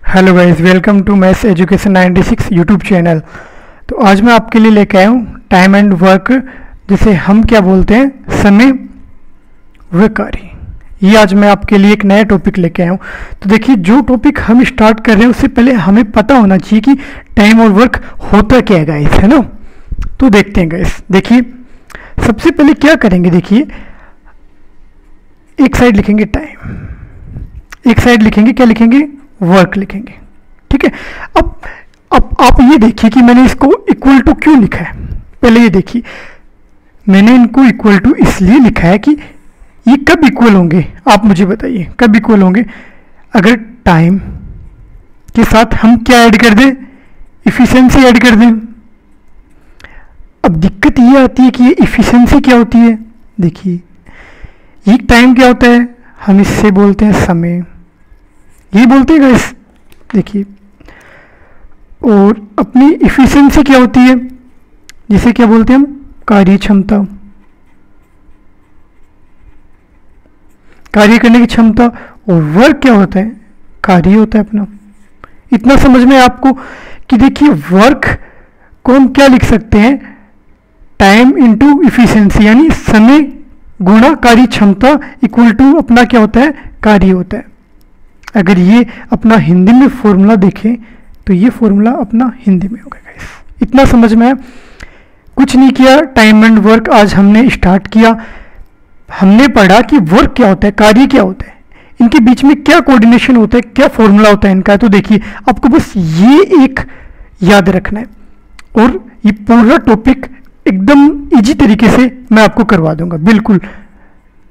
Hello guys, welcome to maths education 96 YouTube channel. तो आज मैं आपके लिए लेके आया हूँ टाइम एंड वर्क, जिसे हम क्या बोलते हैं, समय व कार्य। ये आज मैं आपके लिए एक नया टॉपिक लेके आया हूँ। तो देखिए, जो टॉपिक हम स्टार्ट कर रहे हैं उससे पहले हमें पता होना चाहिए कि टाइम और वर्क होता क्या है गाइस, है ना। तो देखते हैं गाइस। देखिए, सबसे पहले क्या करेंगे, देखिए एक साइड लिखेंगे टाइम, एक साइड लिखेंगे क्या लिखेंगे, वर्क लिखेंगे। ठीक है। अब आप ये देखिए कि मैंने इसको इक्वल टू क्यों लिखा है। पहले ये देखिए, मैंने इनको इक्वल टू इसलिए लिखा है कि ये कब इक्वल होंगे, आप मुझे बताइए कब इक्वल होंगे। अगर टाइम के साथ हम क्या ऐड कर दें, इफिशिएंसी ऐड कर दें। अब दिक्कत ये आती है कि ये इफिशिएंसी क्या होती है। देखिए, ये टाइम क्या होता है, हम इससे बोलते हैं समय, ये बोलते हैं गाइस। देखिए, और अपनी इफिशिएंसी क्या होती है, जिसे क्या बोलते हैं हम, कार्य क्षमता, कार्य करने की क्षमता। और वर्क क्या होता है, कार्य होता है अपना। इतना समझ में आपको कि देखिए, वर्क को हम क्या लिख सकते हैं, टाइम इंटू इफिशिएंसी, यानी समय गुणा कार्य क्षमता इक्वल टू अपना क्या होता है, कार्य होता है। अगर ये अपना हिंदी में फॉर्मूला देखें तो ये फॉर्मूला अपना हिंदी में होगा गाइस। इतना समझ में आया। कुछ नहीं किया, टाइम एंड वर्क आज हमने स्टार्ट किया। हमने पढ़ा कि वर्क क्या होता है, कार्य क्या होता है, इनके बीच में क्या कोऑर्डिनेशन होता है, क्या फॉर्मूला होता है इनका। तो देखिए, आपको बस ये एक याद रखना है और ये पूरा टॉपिक एकदम इजी तरीके से मैं आपको करवा दूंगा, बिल्कुल।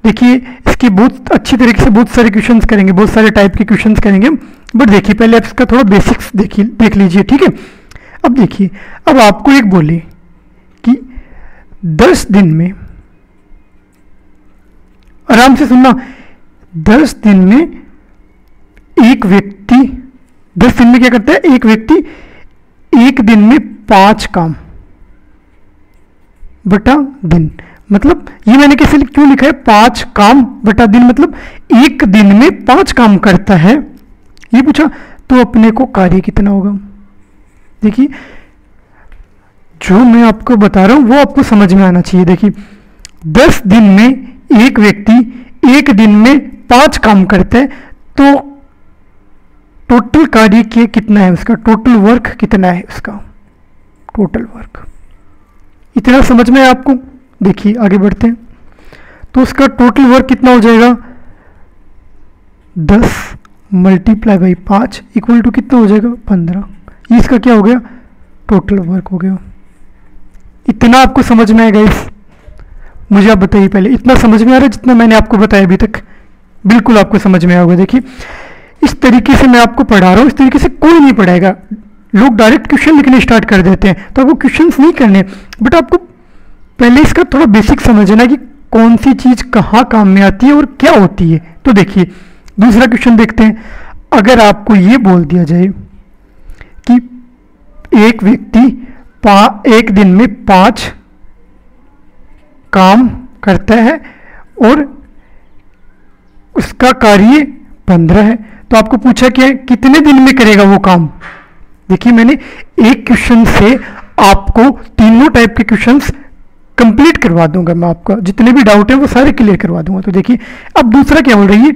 देखिए, इसके बहुत अच्छी तरीके से बहुत सारे क्वेश्चंस करेंगे, बहुत सारे टाइप के क्वेश्चंस करेंगे। बट देखिए, पहले आप इसका थोड़ा बेसिक्स देख लीजिए, ठीक है। अब देखिए, अब आपको एक बोले कि 10 दिन में, आराम से सुनना, 10 दिन में एक व्यक्ति, 10 दिन में क्या करता है एक व्यक्ति, एक दिन में 5 काम बटा दिन। मतलब ये मैंने कैसे क्यों लिखा है, 5 काम बटा दिन, मतलब एक दिन में 5 काम करता है, ये पूछा। तो अपने को कार्य कितना होगा। देखिए, जो मैं आपको बता रहा हूं वो आपको समझ में आना चाहिए। देखिए, 10 दिन में एक व्यक्ति एक दिन में 5 काम करता है, तो टोटल कार्य के कितना है उसका, टोटल वर्क कितना है उसका, टोटल वर्क। इतना समझ में है आपको। देखिए, आगे बढ़ते हैं। तो उसका टोटल वर्क कितना हो जाएगा, 10 मल्टीप्लाई बाई 5 इक्वल टू कितना हो जाएगा, 15। ये इसका क्या हो गया, टोटल वर्क हो गया। इतना आपको समझ में आएगा इस, मुझे आप बताइए पहले, इतना समझ में आ रहा है जितना मैंने आपको बताया अभी तक, बिल्कुल आपको समझ में आएगा। देखिए, इस तरीके से मैं आपको पढ़ा रहा हूँ, इस तरीके से कोई नहीं पढ़ाएगा। लोग डायरेक्ट क्वेश्चन लिखने स्टार्ट कर देते हैं, तो आपको क्वेश्चंस नहीं करने, बट आपको पहले इसका थोड़ा बेसिक समझना कि कौन सी चीज कहाँ काम में आती है और क्या होती है। तो देखिए, दूसरा क्वेश्चन देखते हैं। अगर आपको ये बोल दिया जाए कि एक व्यक्ति एक दिन में 5 काम करता है और उसका कार्य 15 है, तो आपको पूछा कि कितने दिन में करेगा वो काम। देखिए, मैंने एक क्वेश्चन से आपको तीनों टाइप के क्वेश्चंस कंप्लीट करवा दूंगा। मैं आपका जितने भी डाउट है वो सारे क्लियर करवा दूंगा। तो देखिए, अब दूसरा क्या बोल रही है,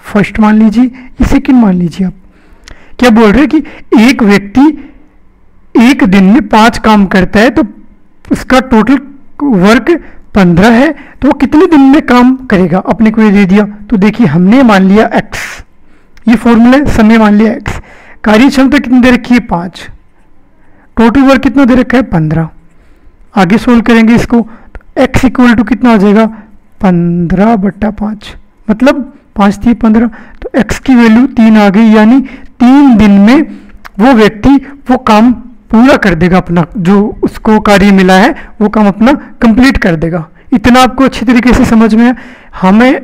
फर्स्ट मान लीजिए, ये सेकंड मान लीजिए। आप क्या बोल रहे हैं कि एक व्यक्ति एक दिन में 5 काम करता है, तो उसका टोटल वर्क 15 है, तो वो कितने दिन में काम करेगा, अपने को ये दे दिया। तो देखिए, हमने मान लिया x, ये फॉर्मूला है, समय मान लिया x, कार्य क्षमता कितनी दे रखी है, 5, टोटल वर्क कितना दे रखा है, 15। आगे सोल्व करेंगे इसको, तो x इक्वल टू कितना आ जाएगा, 15 बट्टा 5, मतलब 5 थी 15, तो x की वैल्यू 3 आ गई। यानी 3 दिन में वो व्यक्ति वो काम पूरा कर देगा, अपना जो उसको कार्य मिला है वो काम अपना कंप्लीट कर देगा। इतना आपको अच्छी तरीके से समझ में है। हाँ, मैं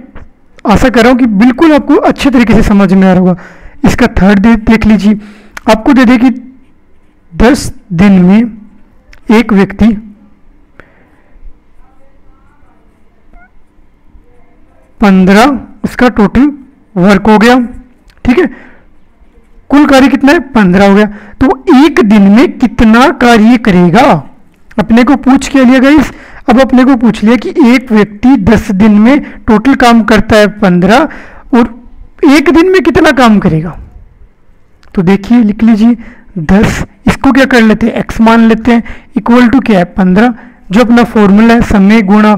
आशा कर रहा हूँ कि बिल्कुल आपको अच्छे तरीके से समझ में आ रहा होगा। इसका थर्ड देख लीजिए। आपको दे दे कि 10 दिन में एक व्यक्ति 15 उसका टोटल वर्क हो गया, ठीक है। कुल कार्य कितना है 15 हो गया। तो एक दिन में कितना कार्य करेगा अपने को पूछ के लिया गाइस। अब अपने को पूछ लिया कि एक व्यक्ति 10 दिन में टोटल काम करता है 15 और एक दिन में कितना काम करेगा। तो देखिए लिख लीजिए 10, इसको क्या कर लेते हैं x मान लेते हैं, इक्वल टू क्या है 15, जो अपना फॉर्मूला है समय गुणा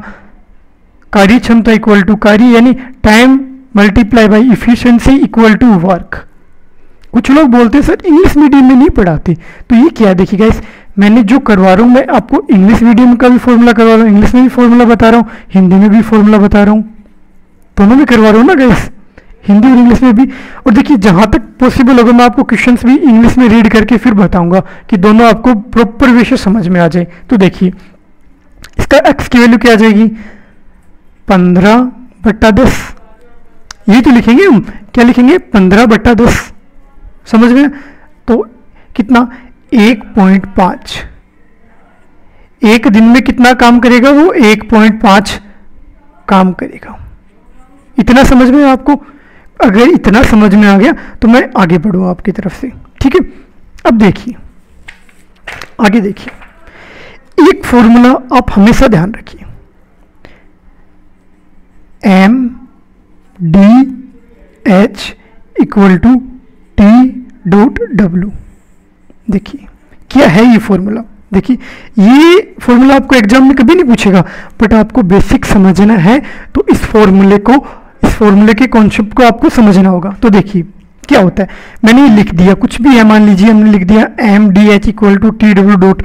कार्य क्षमता इक्वल टू कार्य यानी time multiply by efficiency equal to work. कुछ लोग बोलते हैं सर इंग्लिश मीडियम में नहीं पढ़ाते, तो ये क्या है देखिए गाइस, मैंने जो करवा रहा हूँ मैं आपको इंग्लिश मीडियम का भी फॉर्मूला करवा रहा हूँ, इंग्लिश में भी फॉर्मूला बता रहा हूँ, हिंदी में भी फॉर्मूला बता रहा हूँ, दोनों में करवा रहा हूँ ना गाइस, हिंदी और इंग्लिश में भी। और देखिए जहाँ तक पॉसिबल होगा मैं आपको क्वेश्चंस भी इंग्लिश में रीड करके फिर बताऊंगा कि दोनों आपको प्रॉपर वे से समझ में आ जाए। तो देखिए इसका x की वैल्यू क्या आ जाएगी 15/10, यही तो लिखेंगे हम, क्या लिखेंगे 15/10, समझ में। तो कितना 1.5, एक दिन में कितना काम करेगा वो 1.5 काम करेगा। इतना समझ में आपको, अगर इतना समझ में आ गया तो मैं आगे बढ़ूँ आपकी तरफ से, ठीक है। अब देखिए आगे देखिए, एक फॉर्मूला आप हमेशा ध्यान रखिए, MDH इक्वल टू T.W। देखिए क्या है ये फॉर्मूला, देखिए ये फॉर्मूला आपको एग्जाम में कभी नहीं पूछेगा, बट आपको बेसिक समझना है तो इस फॉर्मूले के कॉन्सेप्ट को आपको समझना होगा। तो देखिए क्या होता है, मैंने ये लिख दिया, कुछ भी है मान लीजिए हमने लिख दिया MDH equal to TW dot.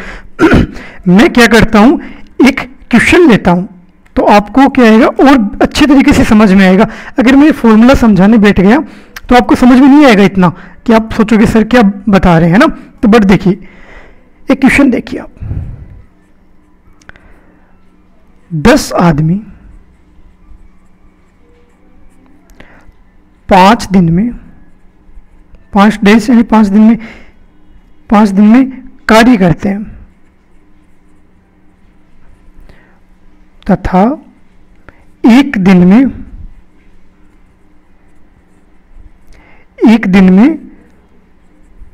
मैं क्या करता हूँ एक क्वेश्चन लेता हूँ तो आपको क्या आएगा और अच्छे तरीके से समझ में आएगा। अगर मैं फॉर्मूला समझाने बैठ गया तो आपको समझ में नहीं आएगा इतना कि आप सोचोगे सर क्या बता रहे हैं ना। तो बट देखिए एक क्वेश्चन देखिए आप, 10 आदमी 5 दिन में 5 डेज यानी 5 दिन में कार्य करते हैं तथा एक दिन में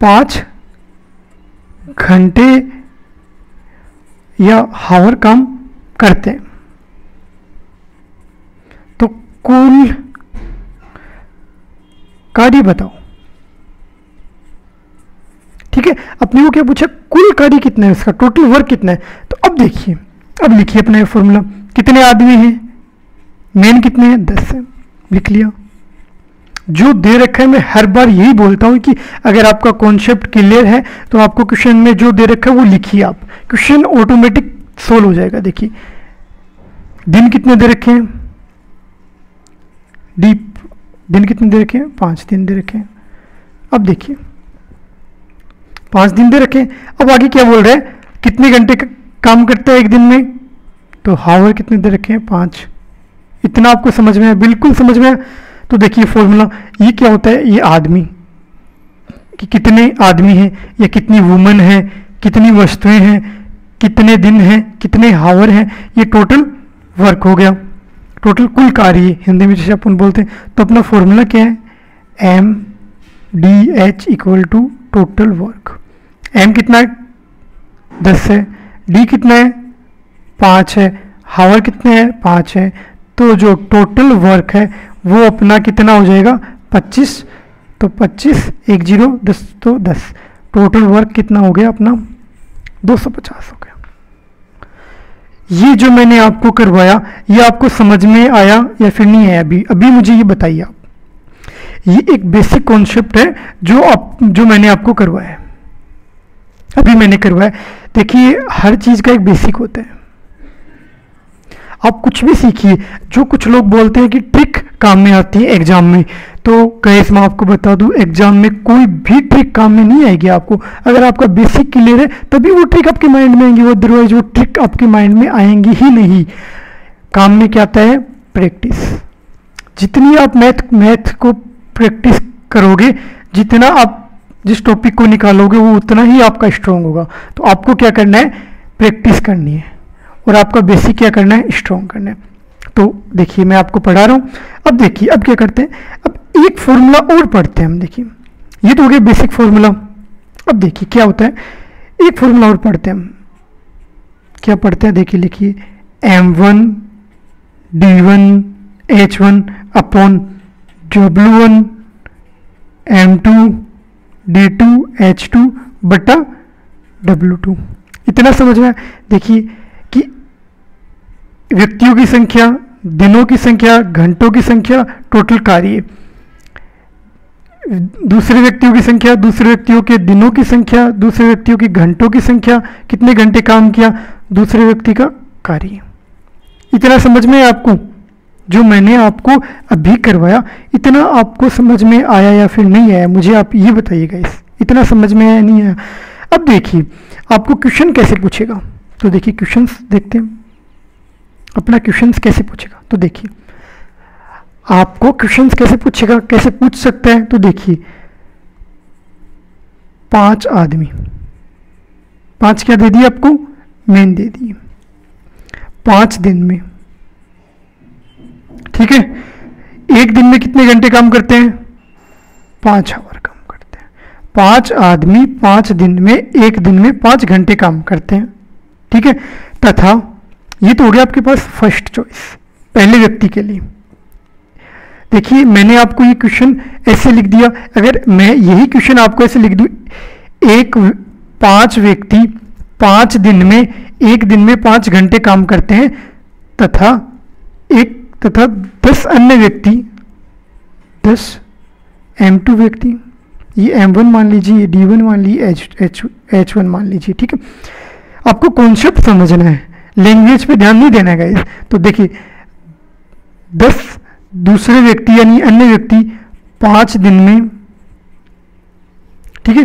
5 घंटे या हावर काम करते हैं, तो कुल कार्य बताओ। ठीक है, अपने को क्या पूछा, कुल कार्य कितना है, इसका टोटल वर्क कितना है। तो अब देखिए, अब लिखिए अपना ये फॉर्मूला, कितने आदमी हैं, मेन कितने हैं 10 है, लिख लिया। जो दे रखा है मैं हर बार यही बोलता हूं कि अगर आपका कॉन्सेप्ट क्लियर है तो आपको क्वेश्चन में जो दे रखा है वो लिखिए, आप क्वेश्चन ऑटोमेटिक सोल्व हो जाएगा। देखिए दिन कितने दे रखे हैं, दिन कितने दे रखे हैं, 5 दिन दे रखे हैं। अब देखिए 5 दिन दे रखे हैं, अब आगे क्या बोल रहे हैं, कितने घंटे काम करते हैं एक दिन में, तो हावर कितने दे रखे हैं 5। इतना आपको समझ में है, बिल्कुल समझ में है। तो देखिए फॉर्मूला ये क्या होता है, ये आदमी कि कितने आदमी हैं या कितनी वुमन है, कितनी वस्तुएं हैं, कितने दिन हैं, कितने हावर हैं, ये टोटल वर्क हो गया, टोटल कुल कार्य हिंदी में जैसे अपन बोलते हैं। तो अपना फॉर्मूला क्या है, MDH equal to total work. M कितना है 10 है, D कितना है 5 है, हावर कितने हैं 5 है, तो जो टोटल वर्क है वो अपना कितना हो जाएगा 25। तो 25 1 0 10 तो 10, टोटल वर्क कितना हो गया अपना 250 हो गया। ये जो मैंने आपको करवाया ये आपको समझ में आया या फिर नहीं आया, अभी मुझे ये बताइए आप। ये एक बेसिक कॉन्सेप्ट है जो मैंने आपको करवाया है, अभी मैंने करवाया। देखिए हर चीज का एक बेसिक होता है, आप कुछ भी सीखिए। जो कुछ लोग बोलते हैं कि ट्रिक काम में आती है एग्जाम में, तो गाइस मैं आपको बता दूं एग्जाम में कोई भी ट्रिक काम में नहीं आएगी आपको। अगर आपका बेसिक क्लियर है तभी वो ट्रिक आपके माइंड में आएंगी, अदरवाइज वो ट्रिक आपके माइंड में आएंगी ही नहीं। काम में क्या आता है, प्रैक्टिस। जितनी आप मैथ को प्रैक्टिस करोगे, जितना आप जिस टॉपिक को निकालोगे वो उतना ही आपका स्ट्रांग होगा। तो आपको क्या करना है, प्रैक्टिस करनी है और आपका बेसिक क्या करना है, स्ट्रॉन्ग करना है। तो देखिए मैं आपको पढ़ा रहा हूँ। अब देखिए अब क्या करते हैं, अब एक फॉर्मूला और पढ़ते हैं हम। देखिए ये तो हो गया बेसिक फॉर्मूला। अब देखिए क्या होता है, एक फॉर्मूला और पढ़ते हैं हम। क्या पढ़ते हैं देखिए, लिखिए m1 d1 h1 upon w1 m2 d2 h2 बटा w2। इतना समझ में। देखिए कि व्यक्तियों की संख्या, दिनों की संख्या, घंटों की संख्या, टोटल कार्य, दूसरे व्यक्तियों की संख्या, दूसरे व्यक्तियों के दिनों की संख्या, दूसरे व्यक्तियों की घंटों की संख्या, कितने घंटे काम किया, दूसरे व्यक्ति का कार्य। इतना समझ में आपको, जो मैंने आपको अभी करवाया, इतना आपको समझ में आया या फिर नहीं आया, मुझे आप ये बताइएगा। इतना समझ में आया नहीं आया। अब देखिए आपको क्वेश्चन कैसे पूछेगा, तो देखिए क्वेश्चंस देखते हैं अपना क्वेश्चंस कैसे पूछेगा। तो देखिए आपको क्वेश्चंस कैसे पूछेगा, कैसे पूछ सकता है। तो देखिए 5 आदमी, 5 क्या दे दिए आपको, मेन दे दिए, 5 दिन में, ठीक है। एक दिन में कितने घंटे काम करते हैं, 5 आवर काम करते हैं। 5 आदमी 5 दिन में, एक दिन में 5 घंटे काम करते हैं, ठीक है। तथा ये तो हो गया आपके पास फर्स्ट चॉइस, पहले व्यक्ति के लिए। देखिए मैंने आपको ये क्वेश्चन ऐसे लिख दिया, अगर मैं यही क्वेश्चन आपको ऐसे लिख दूं, 5 व्यक्ति 5 दिन में, एक दिन में 5 घंटे काम करते हैं, तथा 10 अन्य व्यक्ति, 10 m2 व्यक्ति, ये m1 मान लीजिए, ये d1 मान लीजिए, h1 मान लीजिए, ठीक है। आपको कॉन्सेप्ट समझना है, लैंग्वेज पे ध्यान नहीं देना है गाइस। तो देखिए 10 दूसरे व्यक्ति यानी अन्य व्यक्ति 5 दिन में, ठीक है,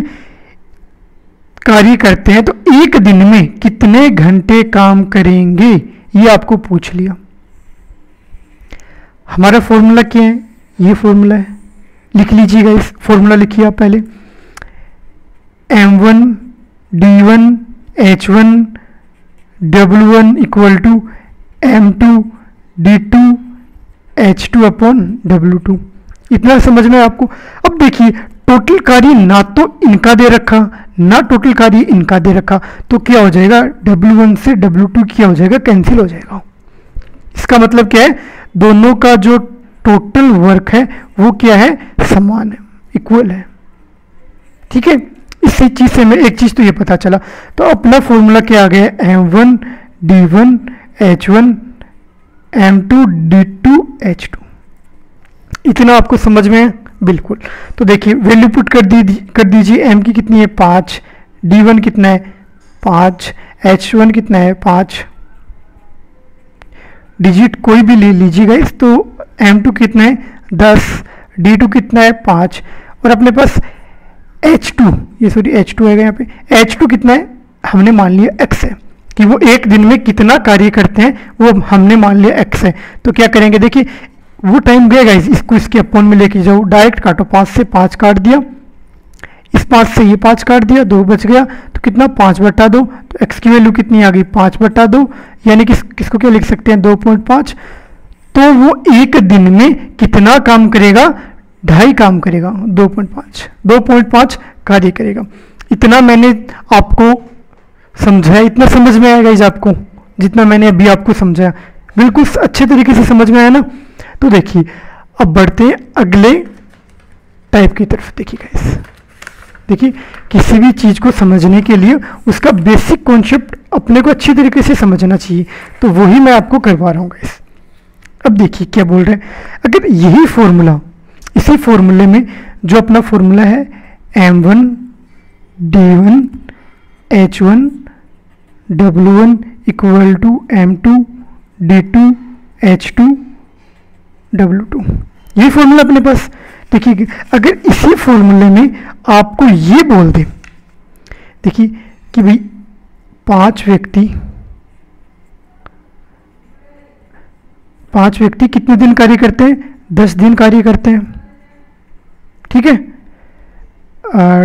कार्य करते हैं, तो एक दिन में कितने घंटे काम करेंगे, ये आपको पूछ लिया। हमारा फॉर्मूला क्या है, ये फॉर्मूला है, लिख लीजिएगा। इस फॉर्मूला लिखिए आप पहले, m1 d1 h1 w1 equal to m2 d2 h2 upon w2। इतना समझ में आपको। अब देखिए टोटल कार्य ना तो इनका दे रखा, ना टोटल कार्य इनका दे रखा, तो क्या हो जाएगा, w1 से w2 क्या हो जाएगा, कैंसिल हो जाएगा। इसका मतलब क्या है, दोनों का जो टोटल वर्क है वो क्या है, समान है, इक्वल है, ठीक है। इसी चीज से मैं एक चीज तो ये पता चला। तो अपना फॉर्मूला क्या आ गया, m1 d1 h1 m2 d2 h2। इतना आपको समझ में है, बिल्कुल। तो देखिए वैल्यू पुट कर दीजिए। m की कितनी है, 5, d1 कितना है, 5, h1 कितना है, 5, डिजिट कोई भी ले लीजिएगा इस। तो m2 कितना है, 10, d2 कितना है, 5, और अपने पास h2, ये सॉरी h2 आएगा यहाँ पे, h2 कितना है, हमने मान लिया x है, कि वो एक दिन में कितना कार्य करते हैं वो हमने मान लिया x है। तो क्या करेंगे, देखिए वो टाइम गया गाइस, इसको इसके अपॉन में लेके जाओ, डायरेक्ट काटो, 5 से 5 काट दिया, इस 5 से ये 5 काट दिया, 2 बच गया, तो कितना 5/2। तो x की वैल्यू कितनी आ गई, 5/2, यानी कि किसको क्या लिख सकते हैं, 2.5। तो वो एक दिन में कितना काम करेगा, 2.5 काम करेगा, 2.5 कार्य करेगा। इतना मैंने आपको समझाया, इतना समझ में आएगा इस आपको, जितना मैंने अभी आपको समझाया, बिल्कुल अच्छे तरीके से समझ में आया ना। तो देखिए अब बढ़ते हैं अगले टाइप की तरफ। देखिए गाइस, देखिए किसी भी चीज को समझने के लिए उसका बेसिक कॉन्सेप्ट अपने को अच्छी तरीके से समझना चाहिए, तो वही मैं आपको करवा रहा हूँ गाइस। अब देखिए क्या बोल रहे हैं, अगर यही फॉर्मूला, इसी फॉर्मूले में जो अपना फॉर्मूला है m1 d1 h1 w1 equal to m2 d2 h2 w2, यही फॉर्मूला अपने पास। देखिए अगर इसी फॉर्मूले में आपको ये बोल दे, देखिए कि भाई 5 व्यक्ति कितने दिन कार्य करते हैं, 10 दिन कार्य करते हैं, ठीक है,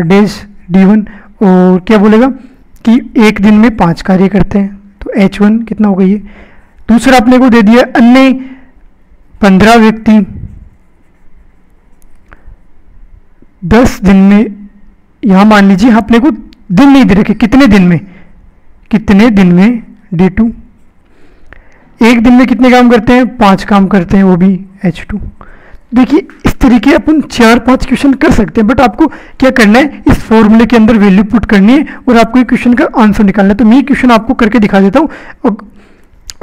डेज d1। और क्या बोलेगा कि एक दिन में 5 कार्य करते हैं, तो h1 कितना होगा ये। दूसरा अपने को दे दिया अन्य 15 व्यक्ति 10 दिन में, यहां मान लीजिए अपने को दिन नहीं दे रखे, कितने दिन में, कितने दिन में D2, एक दिन में कितने काम करते हैं, 5 काम करते हैं, वो भी H2। देखिए इस तरीके अपन 4-5 क्वेश्चन कर सकते हैं, बट आपको क्या करना है, इस फॉर्मूले के अंदर वैल्यू पुट करनी है और आपको एक क्वेश्चन का आंसर निकालना है। तो मैं क्वेश्चन आपको करके दिखा देता हूँ और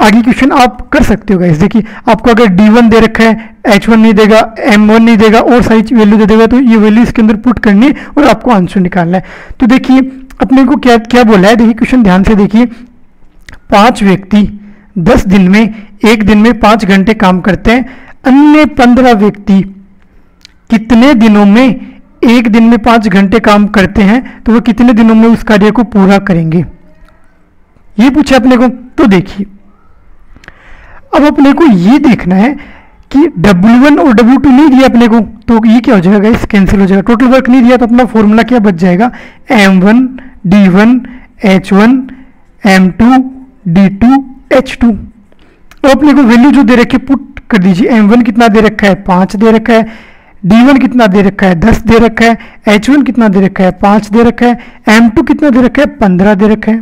आगे क्वेश्चन आप कर सकते हो गाइस। देखिए आपको अगर D1 दे रखा है, H1 नहीं देगा, M1 नहीं देगा और सारी वैल्यू दे देगा, तो ये वैल्यू इसके अंदर पुट करनी है और आपको आंसर निकालना है। तो देखिए अपने को क्या क्या बोला है, देखिए क्वेश्चन ध्यान से देखिए। 5 व्यक्ति 10 दिन में, एक दिन में 5 घंटे काम करते हैं, अन्य 15 व्यक्ति कितने दिनों में एक दिन में 5 घंटे काम करते हैं, तो वो कितने दिनों में उस कार्य को पूरा करेंगे, ये पूछा अपने को। तो देखिए अब अपने को ये देखना है कि W1 और W2 नहीं दिया अपने को, तो ये क्या हो जाएगा गाइस, कैंसिल हो जाएगा। टोटल वर्क नहीं दिया तो अपना फॉर्मूला क्या बच जाएगा, M1 D1 H1 M2 D2 H2। और अपने को वैल्यू जो दे रखे पुट कर दीजिए। M1 कितना दे रखा है, 5 दे रखा है, D1 कितना दे रखा है, 10 दे रखा है, H1 कितना दे रखा है, 5 दे रखा है, M2 कितना दे रखा है, 15 दे रखा है,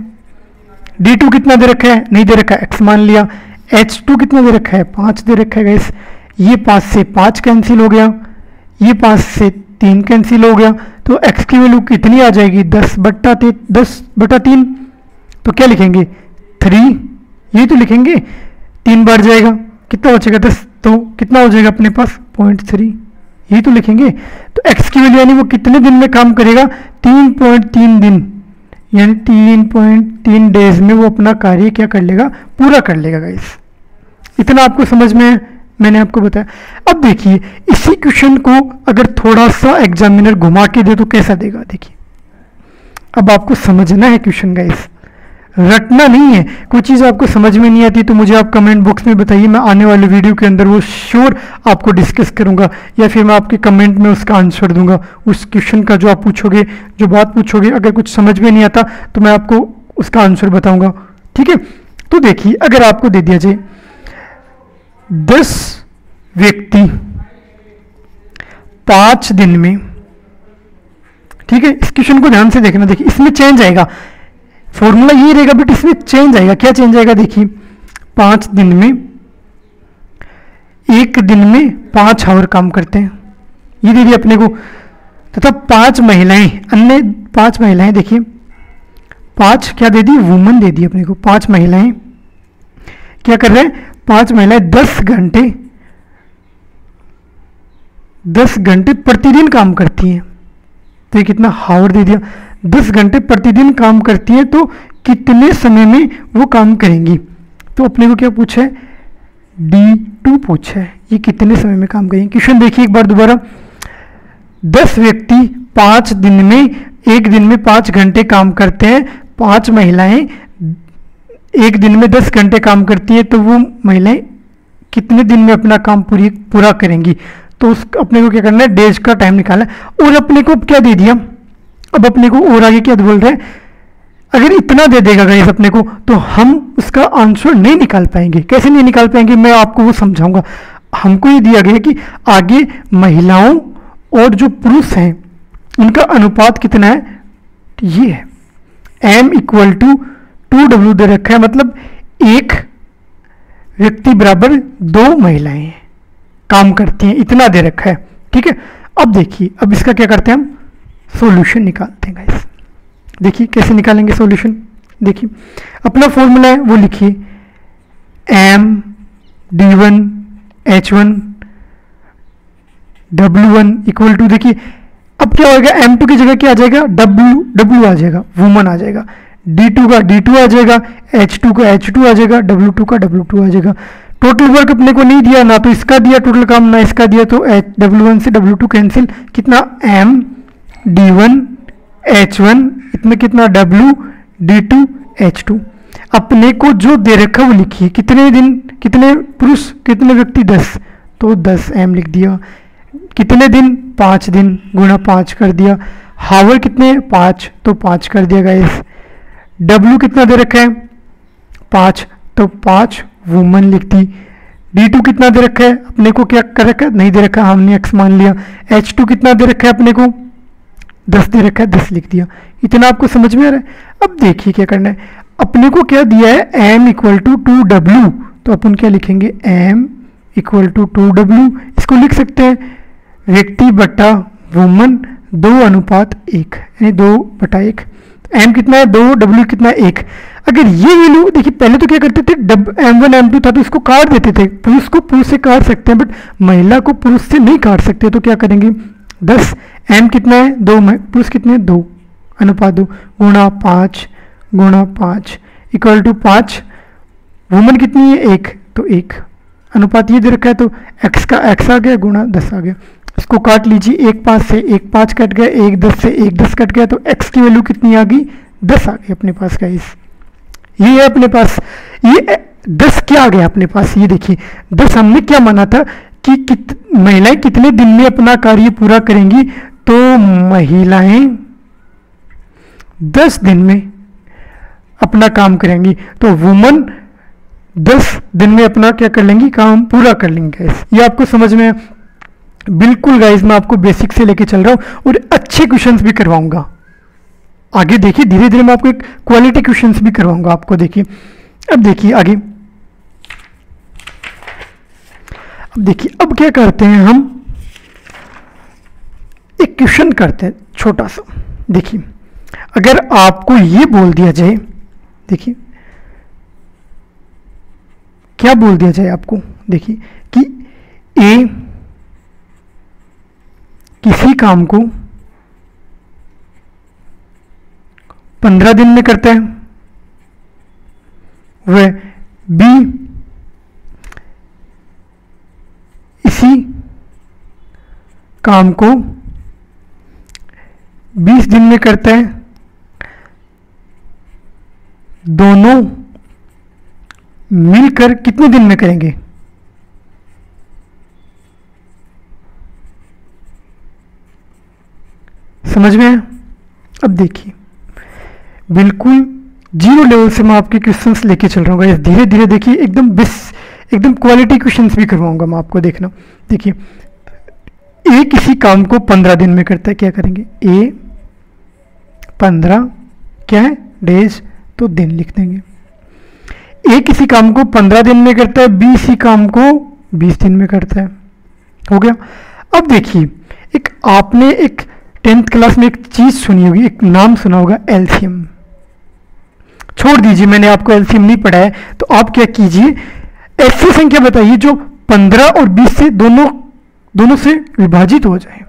D2 कितना दे रखा है, नहीं दे रखा है, X मान लिया, H2 कितना दे रखा है, 5 दे रखा है गाइस। ये 5 से 5 कैंसिल हो गया, ये 5 से 3 कैंसिल हो गया, तो x की वैल्यू कितनी आ जाएगी, 10/3। तो क्या लिखेंगे, 3, ये तो लिखेंगे, 3 बढ़ जाएगा, कितना बचेगा 10, तो कितना हो जाएगा अपने पास 0.3, ये तो लिखेंगे। तो x की वैल्यू यानी वो कितने दिन में काम करेगा, 3.3 दिन, यानी 3.3 डेज में वो अपना कार्य क्या कर लेगा, पूरा कर लेगा गाइस। इतना आपको समझ में मैंने आपको बताया। अब देखिए इसी क्वेश्चन को अगर थोड़ा सा एग्जामिनर घुमा के दे तो कैसा देगा, देखिए अब आपको समझना है क्वेश्चन गाइस, रटना नहीं है। कोई चीज़ आपको समझ में नहीं आती तो मुझे आप कमेंट बॉक्स में बताइए, मैं आने वाले वीडियो के अंदर वो श्योर आपको डिस्कस करूंगा, या फिर मैं आपके कमेंट में उसका आंसर दूंगा। उस क्वेश्चन का जो आप पूछोगे, जो बात पूछोगे, अगर कुछ समझ में नहीं आता तो मैं आपको उसका आंसर बताऊंगा, ठीक है। तो देखिए अगर आपको दे दिया जाए 10 व्यक्ति 5 दिन में, ठीक है, इस क्वेश्चन को ध्यान से देखना। देखिए इसमें चेंज आएगा, फॉर्मूला ये रहेगा बट इसमें चेंज आएगा। क्या चेंज आएगा, देखिए 5 दिन में, एक दिन में 5 आवर काम करते हैं, ये दे दिया अपने को, तथा 5 महिलाएं, अन्य 5 महिलाएं, देखिए 5 क्या दे दी, वुमन दे दी अपने को। 5 महिलाएं क्या कर रहे हैं, 5 महिलाएं 10 घंटे प्रतिदिन काम करती हैं, तो ये कितना हावर दे दिया, 10 घंटे प्रतिदिन काम करती हैं, तो कितने समय में वो काम करेंगी। तो अपने को क्या पूछा है, D2 पूछा है, ये कितने समय में काम करेंगे। क्वेश्चन देखिए एक बार दोबारा, 10 व्यक्ति 5 दिन में, एक दिन में 5 घंटे काम करते हैं, 5 महिलाएं एक दिन में 10 घंटे काम करती है, तो वो महिलाएं कितने दिन में अपना काम पूरा करेंगी। तो उस अपने को क्या करना है, डेज का टाइम निकालना है। और अपने को क्या दे दिया, अब अपने को और आगे क्या बोल रहे हैं, अगर इतना दे देगा गाइस अपने को, तो हम उसका आंसर नहीं निकाल पाएंगे। कैसे नहीं निकाल पाएंगे, मैं आपको वो समझाऊंगा। हमको ये दिया गया कि आगे महिलाओं और जो पुरुष हैं उनका अनुपात कितना है, ये है M = 2W दे रखा है, मतलब एक व्यक्ति बराबर 2 महिलाएं काम करती हैं, इतना दे रखा है, ठीक है। अब देखिए अब इसका क्या करते हैं, हम सॉल्यूशन निकालते हैं गाइस। देखिए कैसे निकालेंगे सॉल्यूशन, देखिए अपना फॉर्मूला है वो लिखिए, M D1 H1 W1 = देखिए अब क्या होगा, M2 की जगह क्या आ जाएगा, W आ जाएगा, वुमन आ जाएगा, D2 का D2 आ जाएगा, H2 का H2 आ जाएगा, W2 का W2 आ जाएगा। टोटल वर्क अपने को नहीं दिया, ना तो इसका दिया टोटल काम, ना इसका दिया, तो W1 से W2 कैंसिल, कितना M D1 H1, इसमें कितना W D2 H2। अपने को जो दे रखा वो लिखिए, कितने दिन, कितने पुरुष, कितने व्यक्ति, 10, तो 10 M लिख दिया। कितने दिन, 5 दिन, गुणा 5 कर दिया। हावर कितने, 5, तो 5 कर दिया गाइस। W कितना दे रखा है, 5, तो 5 वुमन लिख दी। D2 कितना दे रखा है, अपने को क्या कर रखा है, नहीं दे रखा, हमने X मान लिया। H2 कितना दे रखा है अपने को, 10 दे रखा है, 10 लिख दिया। इतना आपको समझ में आ रहा है? अब देखिए क्या करना है, अपने को क्या दिया है, m इक्वल टू 2w, तो अपन क्या लिखेंगे, m इक्वल टू 2w। इसको लिख सकते हैं व्यक्ति बटा वुमन 2:1, यानी 2/1। m कितना है 2, w कितना है 1। अगर ये वैल्यू देखिए, पहले तो क्या करते थे, m1 m2 था तो इसको काट देते थे, पुरुष को पुरुष से काट सकते हैं बट महिला को पुरुष से नहीं काट सकते, तो क्या करेंगे 10, m कितना है 2, पुरुष कितने 2:2 गुणा 5 इक्वल टू 5, वुमन कितनी है 1, तो 1 अनुपात ये दे रखा है, तो x का x आ गया गुणा 10 आ गया। इसको काट लीजिए, 1 5 से 1 5 कट गया, 1 10 से 1 10 कट गया, तो x की वैल्यू कितनी आ गई 10 आ गई अपने पास गाइस। ये है अपने पास, ये 10 क्या आ गया अपने पास, ये देखिए 10 हमने क्या माना था कि महिलाएं कितने दिन में अपना कार्य पूरा करेंगी, तो महिलाएं 10 दिन में अपना काम करेंगी, तो वुमन 10 दिन में अपना क्या कर लेंगी, काम पूरा कर लेंगे गाइस। ये आपको समझ में बिल्कुल गाइस, मैं आपको बेसिक से लेके चल रहा हूं और अच्छे क्वेश्चंस भी करवाऊंगा आगे। देखिए धीरे धीरे मैं आपको एक क्वालिटी क्वेश्चंस भी करवाऊंगा आपको। देखिए अब देखिए आगे, अब देखिए अब क्या करते हैं, हम एक क्वेश्चन करते हैं छोटा सा। देखिए अगर आपको ये बोल दिया जाए, देखिए क्या बोल दिया जाए आपको, देखिए कि ए किसी काम को 15 दिन में करता है, वह बी इसी काम को 20 दिन में करता है, दोनों मिलकर कितने दिन में करेंगे। समझ में आया? अब देखिए बिल्कुल जीरो लेवल से मैं आपके क्वेश्चंस लेके चल रहा हूँ, धीरे धीरे देखिए एकदम क्वालिटी क्वेश्चंस भी करवाऊंगा मैं आपको। देखना देखिए, ए किसी काम को 15 दिन में करता है, क्या करेंगे, ए 15 क्या है डेज, तो दिन लिख देंगे। ए किसी काम को 15 दिन में करता है, बी इसी काम को 20 दिन में करता है, हो गया। अब देखिए एक आपने एक 10th क्लास में एक चीज सुनी होगी, एक नाम सुना होगा, एलसीएम। छोड़ दीजिए, मैंने आपको एलसीएम नहीं पढ़ाया, तो आप क्या कीजिए, ऐसी संख्या बताइए जो 15 और 20 से दोनों से विभाजित हो जाए,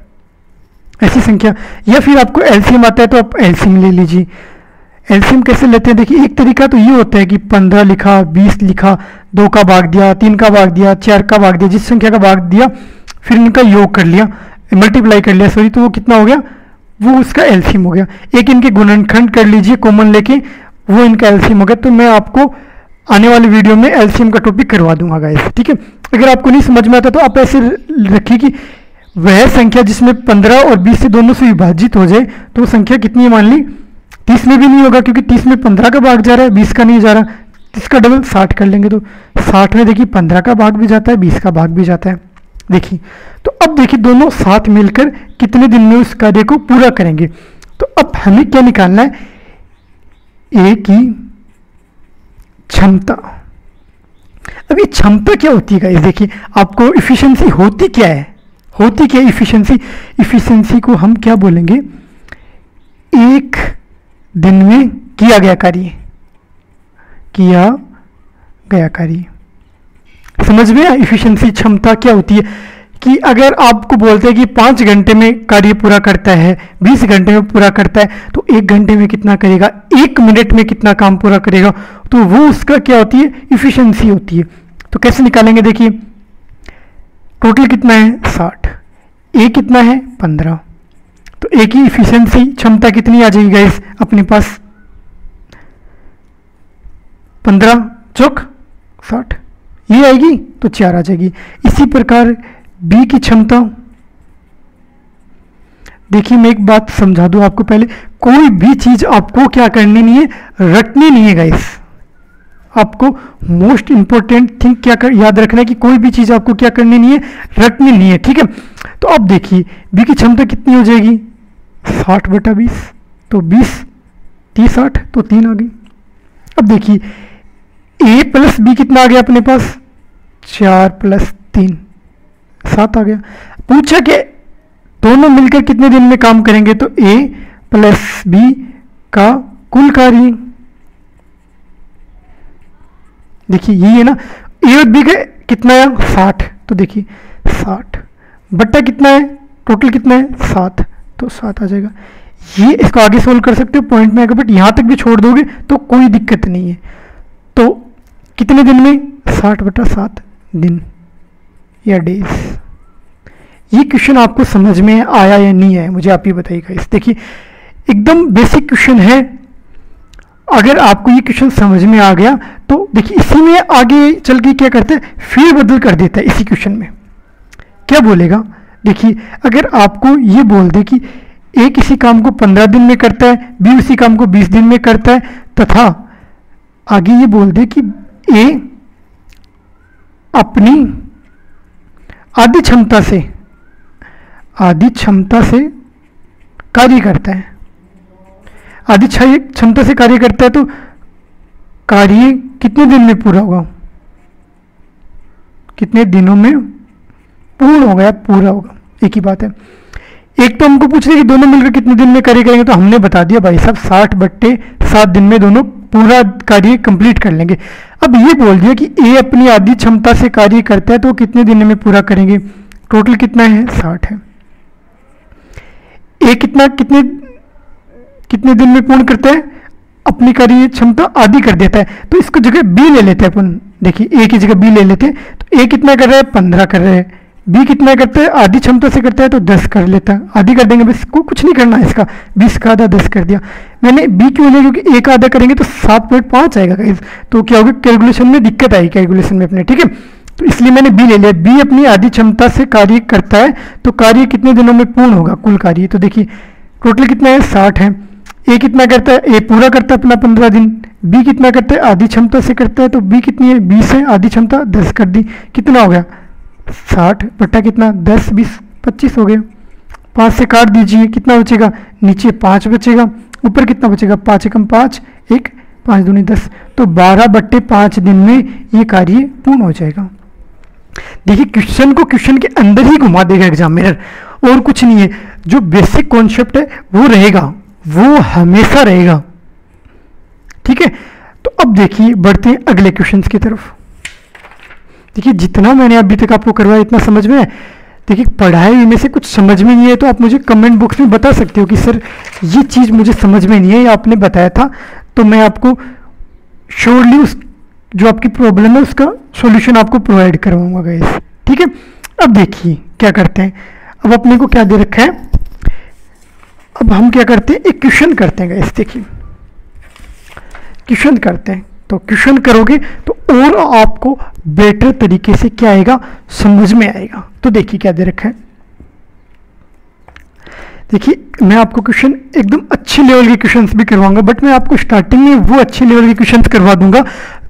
ऐसी संख्या। या फिर आपको एलसीएम आता है तो आप एलसीएम ले लीजिए। एलसीएम कैसे लेते हैं, देखिए एक तरीका तो ये होता है कि 15 लिखा, 20 लिखा, 2 का भाग दिया, 3 का भाग दिया, 4 का भाग दिया, जिस संख्या का भाग दिया फिर इनका योग कर लिया, मल्टीप्लाई कर लिया, सॉरी, तो वो कितना हो गया, वो उसका एलसीएम हो गया। एक इनके गुणनखंड कर लीजिए कॉमन लेके, वो इनका एलसीएम हो गया। तो मैं आपको आने वाले वीडियो में एलसीएम का टॉपिक करवा दूंगा गाइस, ठीक है। अगर आपको नहीं समझ में आता तो आप ऐसे रखिए कि वह संख्या जिसमें 15 और 20 से दोनों से विभाजित हो जाए, तो वो संख्या कितनी है, मान ली 30 में भी नहीं होगा, क्योंकि 30 में 15 का भाग जा रहा है, 20 का नहीं जा रहा, इसका डबल 60 कर लेंगे, तो 60 में देखिए 15 का भाग भी जाता है, 20 का भाग भी जाता है। देखिए तो अब देखिए दोनों साथ मिलकर कितने दिन में उस कार्य को पूरा करेंगे। तो अब हमें क्या निकालना है, ए की क्षमता। अब ये क्षमता क्या होती है गाइस, देखिए आपको इफिशिएंसी होती क्या है, इफिशिएंसी को हम क्या बोलेंगे, एक दिन में किया गया कार्य। समझ में आया इफिशिएंसी, क्षमता क्या होती है, कि अगर आपको बोलते हैं कि 5 घंटे में कार्य पूरा करता है, 20 घंटे में पूरा करता है, तो 1 घंटे में कितना करेगा, 1 मिनट में कितना काम पूरा करेगा, तो वो उसका क्या होती है, इफिशिएंसी होती है। तो कैसे निकालेंगे, देखिए टोटल कितना है 60, ए कितना है 15, तो ए की इफिशिएंसी क्षमता कितनी आ जाएगी गाइस अपने पास, 15 चौक 60, ये आएगी तो 4 आ जाएगी। इसी प्रकार बी की क्षमता, देखिए मैं एक बात समझा दूं आपको, पहले कोई भी चीज आपको क्या करनी नहीं है, रटनी नहीं है गाइस। आपको मोस्ट इंपॉर्टेंट थिंग क्या याद रखना है कि कोई भी चीज आपको क्या करनी नहीं है, रटनी नहीं है, ठीक है। तो अब देखिए बी की क्षमता कितनी हो जाएगी, 60/20 तो 20, 30 60 तो 3 आ गई। अब देखिए a प्लस बी कितना आ गया अपने पास, 4 + 3 7 आ गया। पूछा कि दोनों मिलकर कितने दिन में काम करेंगे, तो a + b का कुल कार्य, देखिए यही है ना, a और b का कितना है 60, तो देखिए 60 बट्टा कितना है, टोटल कितना है 7, तो 7 आ जाएगा। ये इसको आगे सोल्व कर सकते हो, पॉइंट में आएगा, बट यहाँ तक भी छोड़ दोगे तो कोई दिक्कत नहीं है। तो कितने दिन में, 60/7 दिन या डेज। ये क्वेश्चन आपको समझ में आया या नहीं आया, मुझे आप ही बताइएगा। इस देखिए एकदम बेसिक क्वेश्चन है, अगर आपको ये क्वेश्चन समझ में आ गया तो देखिए इसी में आगे चल के क्या करता है, फेर बदल कर देता है। इसी क्वेश्चन में क्या बोलेगा, देखिए अगर आपको ये बोल दे कि ए किसी काम को 15 दिन में करता है, बी उसी काम को 20 दिन में करता है, तथा आगे ये बोल दे कि ए अपनी आधी क्षमता से कार्य करता है, आधी क्षमता से कार्य करता है, तो कार्य कितने दिन में पूरा होगा, कितने दिनों में पूर्ण होगा या पूरा होगा, एक ही बात है। एक तो हमको पूछ रहे कि दोनों मिलकर कितने दिन में कार्य करेंगे, तो हमने बता दिया भाई साहब 60/7 दिन में दोनों पूरा कार्य कंप्लीट कर लेंगे। अब ये बोल दिया कि ए अपनी आधी क्षमता से कार्य करता है, तो कितने दिन में पूरा करेंगे, टोटल कितना है 60 है। ए कितने दिन में पूर्ण करता है, अपनी कार्य क्षमता आधी कर देता है, तो इसको जगह बी ले लेते हैं अपन। देखिए ए की जगह बी ले लेते हैं, तो ए कितना कर रहा है 15 कर रहा है, बी कितना करता है आधी क्षमता से करता है, तो 10 कर लेता है, आधी कर देंगे, बस को कुछ नहीं करना है इसका, 20 का आधा 10 कर दिया। मैंने बी क्यों लिया, क्योंकि ए का आधा करेंगे तो 7.5 आएगा गाइस, तो क्या होगा कैलकुलेशन में दिक्कत आई, कैलकुलेशन में अपने, ठीक है, तो इसलिए मैंने बी ले लिया। बी अपनी आधी क्षमता से कार्य करता है, तो कार्य कितने दिनों में पूर्ण होगा, कुल कार्य, तो देखिए टोटल कितना है 60 है। ए कितना करता है, ए पूरा करता है अपना 15 दिन, बी कितना करता है आधी क्षमता से करता है, तो बी कितनी है 20 है, आधी क्षमता 10 कर दी, कितना हो गया 60 बट्टा कितना 10 20 25 हो गया। 5 से काट दीजिए, कितना बचेगा, नीचे 5 बचेगा, ऊपर कितना बचेगा 5 एकम 5 1 5 दूनी 10, तो 12/5 दिन में ये कार्य पूर्ण हो जाएगा। देखिए क्वेश्चन को क्वेश्चन के अंदर ही घुमा देगा एग्जामिनर, और कुछ नहीं है, जो बेसिक कॉन्सेप्ट है वो रहेगा, वो हमेशा रहेगा, ठीक है। तो अब देखिए बढ़ते हैं अगले क्वेश्चंस की तरफ। देखिए जितना मैंने अभी तक आपको करवाया इतना समझ में है। देखिए पढ़ाई में से कुछ समझ में नहीं है तो आप मुझे कमेंट बॉक्स में बता सकते हो कि सर ये चीज़ मुझे समझ में नहीं है, या आपने बताया था, तो मैं आपको श्योरली उस जो आपकी प्रॉब्लम है उसका सॉल्यूशन आपको प्रोवाइड करवाऊंगा गाइस, ठीक है। अब देखिए क्या करते हैं, अब अपने को क्या दे रखा है, अब हम क्या करते हैं एक क्वेश्चन करते हैं गाइस। देखिए क्वेश्चन करते हैं, तो क्वेश्चन करोगे तो और आपको बेटर तरीके से क्या आएगा, समझ में आएगा। तो देखिए क्या दे रखा है, देखिए मैं आपको क्वेश्चन एकदम अच्छे लेवल के क्वेश्चंस भी करवाऊंगा, बट मैं आपको स्टार्टिंग में वो अच्छे लेवल के क्वेश्चंस करवा दूंगा,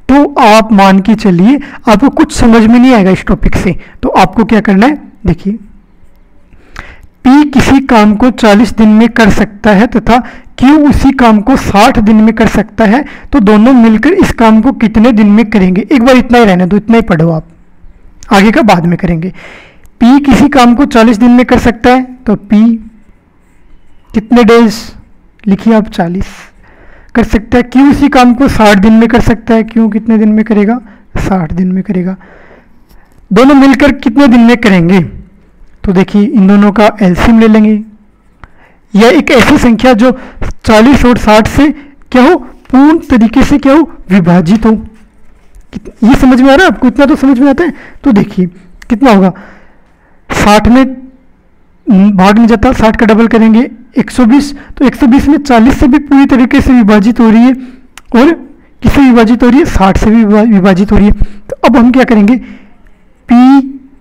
तो आप मान के चलिए आपको कुछ समझ में नहीं आएगा इस टॉपिक से। तो आपको क्या करना है, देखिए P किसी काम को 40 दिन में कर सकता है तथा Q उसी काम को 60 दिन में कर सकता है, तो दोनों मिलकर इस काम को कितने दिन में करेंगे। एक बार इतना ही रहने दो, इतना ही पढ़ो आप, आगे का बाद में करेंगे। P किसी काम को 40 दिन में कर सकता है, तो P कितने डेज लिखिए आप 40 कर सकता है। Q उसी काम को 60 दिन में कर सकता है, Q कितने दिन में करेगा 60 दिन में करेगा, दोनों मिलकर कितने दिन में करेंगे। तो देखिए इन दोनों का एलसीएम ले लेंगे, या एक ऐसी संख्या जो 40 और 60 से क्या हो, पूर्ण तरीके से क्या हो, विभाजित हो। ये समझ में आ रहा है आपको, इतना तो समझ में आता है। तो देखिए कितना होगा, 60 में भाग नहीं जाता, 60 का डबल करेंगे 120, तो 120 में 40 से भी पूरी तरीके से विभाजित हो रही है, और किससे विभाजित हो रही है, 60 से भी विभाजित हो रही है। तो अब हम क्या करेंगे, P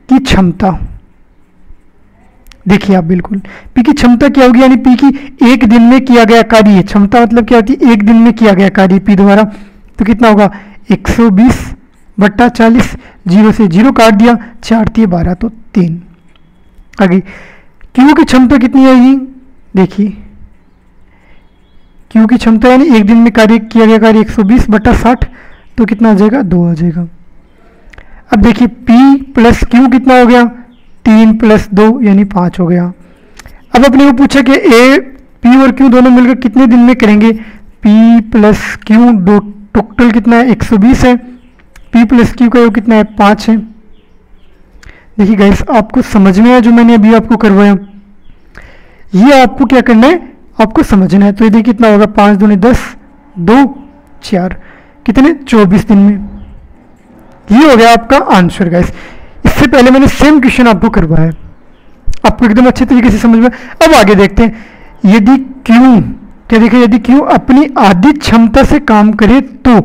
की क्षमता देखिए आप, बिल्कुल P की क्षमता क्या होगी, यानी P की एक दिन में किया गया कार्य, क्षमता मतलब क्या होती है, एक दिन में किया गया कार्य P द्वारा, तो कितना होगा 120/40, 0 से 0 काट दिया, 4 × 12 तो 3 आ गई। Q की क्षमता कितनी आएगी, देखिए क्यू की क्षमता यानी एक दिन में कार्य किया गया कार्य 120 बटा 60, तो कितना आ जाएगा 2 आ जाएगा। अब देखिए P प्लस क्यू कितना हो गया 3 प्लस 2 यानी 5 हो गया। अब अपने को पूछा कि ए P और Q दोनों मिलकर कितने दिन में करेंगे। P प्लस क्यू दो टोटल कितना है 120 है, P प्लस क्यू का योग कितना है 5 है। देखिए गाइस आपको समझ में आया जो मैंने अभी आपको करवाया, ये आपको क्या करना है आपको समझना है। तो ये देखिए कितना होगा 5 दूनी 10 2 4 कितने 24 दिन में। ये हो गया आपका आंसर गाइस। इससे पहले मैंने सेम क्वेश्चन आपको करवाया, आपको एकदम अच्छे तरीके से समझ में। अब आगे देखते हैं यदि क्यू क्या देखिए यदि क्यू अपनी आधी क्षमता से काम करे तो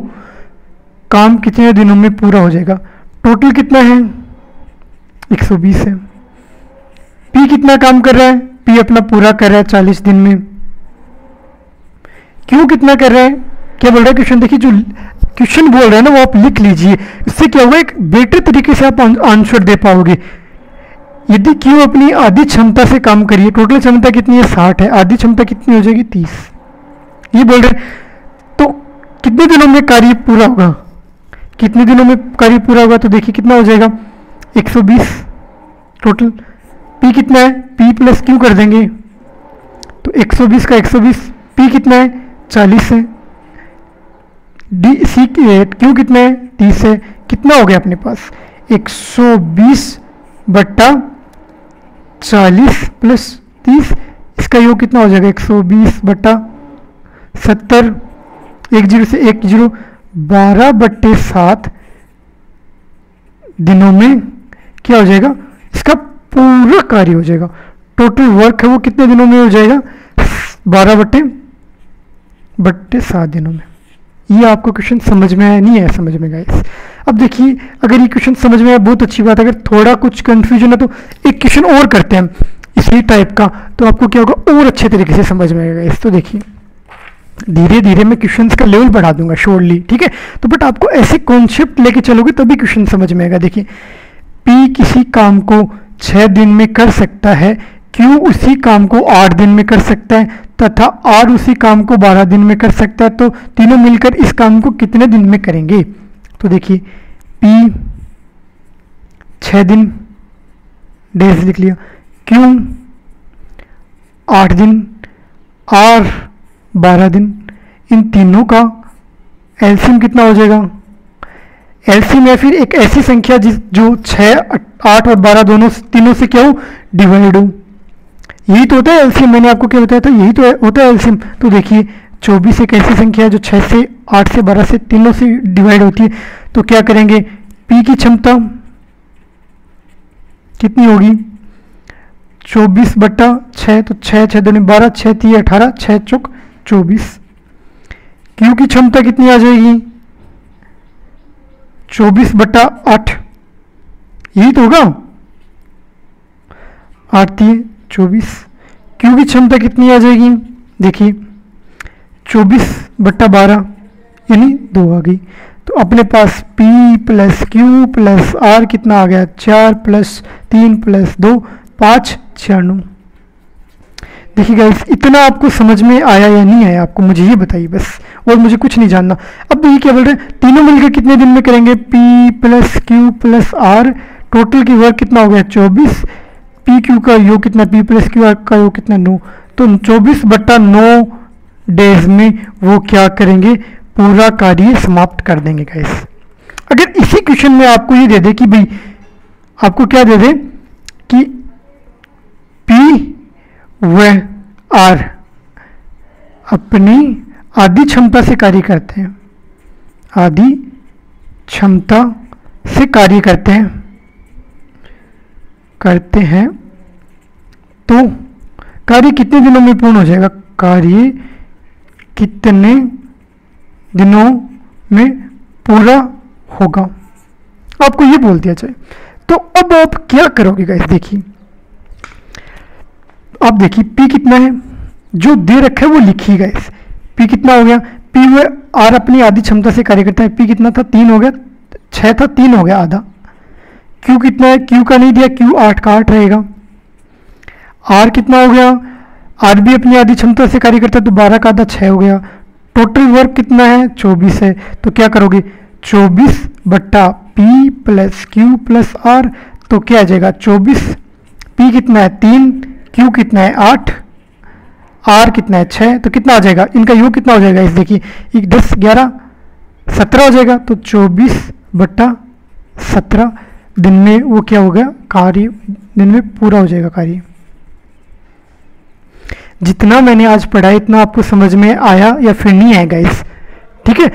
काम कितने दिनों में पूरा हो जाएगा। टोटल कितना है 120 है। P कितना काम कर रहा है, P अपना पूरा कर रहा है 40 दिन में। Q कितना कर रहा है, क्या बोल रहा है क्वेश्चन, देखिए जो क्वेश्चन बोल रहा है ना वो आप लिख लीजिए, इससे क्या होगा एक बेटर तरीके से आप आंसर दे पाओगे। यदि Q अपनी आधी क्षमता से काम करिए, टोटल क्षमता कितनी है 60 है, आधी क्षमता कितनी हो जाएगी 30, ये बोल रहे हैं। तो कितने दिनों में कार्य पूरा होगा, कितने दिनों में कार्य पूरा होगा, तो देखिए कितना हो जाएगा 120 टोटल। P कितना है, P प्लस Q कर देंगे तो 120 का 120, P कितना है 40 है, Q कितना है 30 है। कितना हो गया अपने पास 120 बट्टा 40 प्लस 30, इसका योग कितना हो जाएगा 120 बट्टा 70, 1 0 से 1 0 12 बट्टे 7 दिनों में क्या हो जाएगा, इसका पूरा कार्य हो जाएगा। टोटल वर्क है वो कितने दिनों में हो जाएगा 12 बट्टे 7 दिनों में। ये आपको क्वेश्चन समझ में आया नहीं है, समझ में गाइस। अब देखिए अगर ये क्वेश्चन समझ में आया बहुत अच्छी बात है, अगर थोड़ा कुछ कंफ्यूजन है तो एक क्वेश्चन और करते हैं इसी टाइप का, तो आपको क्या होगा और अच्छे तरीके से समझ में आएगा गाइस। तो देखिए धीरे धीरे मैं क्वेश्चंस का लेवल बढ़ा दूंगा शोरली, ठीक है। तो बट आपको ऐसे कॉन्सेप्ट लेके चलोगे तभी क्वेश्चन समझ में आएगा। देखिए P किसी काम को 6 दिन में कर सकता है, Q उसी काम को 8 दिन में कर सकता है तथा R उसी काम को 12 दिन में कर सकता है, तो तीनों मिलकर इस काम को कितने दिन में करेंगे। तो देखिए P 6 दिन डेज लिख लिया, Q 8 दिन, R 12 दिन, इन तीनों का एलसीएम कितना हो जाएगा। एलसीएम या फिर एक ऐसी संख्या जो 6 8 और 12 दोनों तीनों से क्या हो डिवाइड हो, यही तो होता है एलसीएम। मैंने आपको क्या बताया था, यही तो होता है एलसीएम। तो देखिए 24 एक ऐसी संख्या है जो 6 से 8 से 12 से तीनों से डिवाइड होती है। तो क्या करेंगे P की क्षमता कितनी होगी 24 बट्टा 6, तो 6 6 दूनी 12, 6 3 18, 6 चौक 24। Q की क्षमता कितनी आ जाएगी 24 बट्टा 8, यही तो होगा 8 3 24। Q की क्षमता कितनी आ जाएगी, देखिए 24 बट्टा 12 यानी 2 आ गई। तो अपने पास P plus Q plus R कितना आ गया 4 प्लस 3 प्लस 2 5 96। देखिए गाइस इतना आपको समझ में आया या नहीं आया आपको मुझे ये बताइए बस, और मुझे कुछ नहीं जानना। अब ये क्या बोल रहे हैं तीनों मिलकर कितने दिन में करेंगे, P plus Q plus R, total की वर्क कितना हो गया 24, P Q का योग कितना, P प्लस Q R का योग कितना 9, तो 24 बट्टा 9 डेज में वो क्या करेंगे पूरा कार्य समाप्त कर देंगे गाइस। अगर इसी क्वेश्चन में आपको ये दे दे कि भाई आपको क्या दे दे कि P व R अपनी आधी क्षमता से कार्य करते हैं, आधी क्षमता से कार्य करते हैं तो कार्य कितने दिनों में पूर्ण हो जाएगा, कार्य कितने दिनों में पूरा होगा, आपको ये बोल दिया जाए। तो अब आप क्या करोगे गाइस, देखिए आप देखिए P कितना है जो दे रखा है वो लिखिएगा। इस P कितना हो गया, P व R अपनी आधी क्षमता से कार्य करता है, P कितना था 3 हो गया, 6 था 3 हो गया आधा। Q कितना है, Q का नहीं दिया, Q 8 का 8 रहेगा। R कितना हो गया आज भी अपनी आधी क्षमता से कार्य करता है, तो 12 का आधा 6 हो गया। टोटल वर्क कितना है 24 है, तो क्या करोगे 24 बट्टा P plus Q plus R, तो क्या आ जाएगा 24, पी कितना है 3, क्यू कितना है 8, आर कितना है 6, तो कितना आ जाएगा इनका योग कितना हो जाएगा, इस देखिए 10 11 17 हो जाएगा। तो 24 बट्टा 17 दिन में वो क्या हो गया कार्य, दिन में पूरा हो जाएगा कार्य। जितना मैंने आज पढ़ा है इतना आपको समझ में आया या फिर नहीं आएगा इस, ठीक है।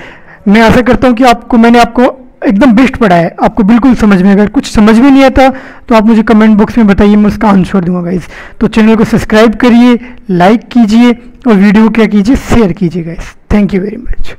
मैं आशा करता हूँ कि मैंने आपको एकदम बेस्ट पढ़ा है, आपको बिल्कुल समझ में। अगर कुछ समझ में नहीं आता तो आप मुझे कमेंट बॉक्स में बताइए, मैं उसका आंसर दूंगा गाइस। तो चैनल को सब्सक्राइब करिए, लाइक कीजिए और वीडियो को क्या कीजिए शेयर कीजिए guys. Thank you very much.